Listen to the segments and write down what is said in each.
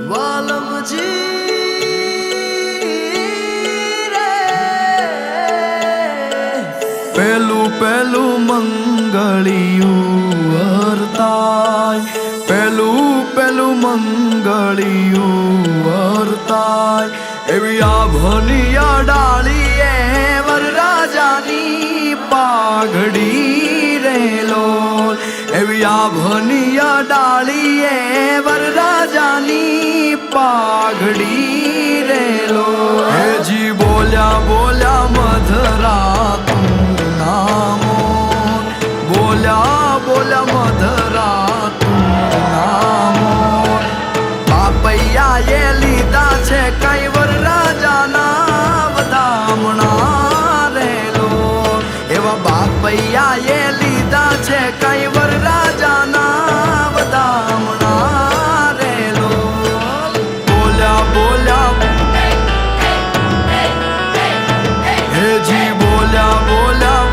વાલમજી પેલું પેલું મંગળિયું વર્તાય, પેલું પેલું મંગળિયું વર્તાય, એવી આભનિયા ડાળીએ વરરાજાની પાઘડી રેલો, એવી આભનિયા ડાળીએ વરરાજાની પાઘડી રેલો. હેજી બોલ્યા બોલ્યા મધરા નામો, બોલ્યા બોલ્યા મધરા નામો, બાપૈયાએ લીધા છે કઈ વરરાજાના વધામણા રેલો, એવા બાપૈયાએ લીધા છે કઈ વરરાજાના વધામણા રેલો. બોલ્યા બોલ્યા હેજી બોલ્યા બોલ્યા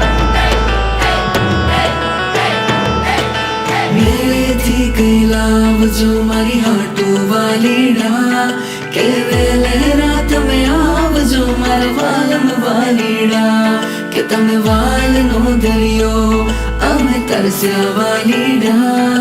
મેળેથી કઈ લાવજો મારી હાટુ વાલીડા, કે વેલે રાત મે આવજો મારા વાલમ વાલીડા, કે તમે વાલનો દરિયો અમે તરસ્યા વાલીડા.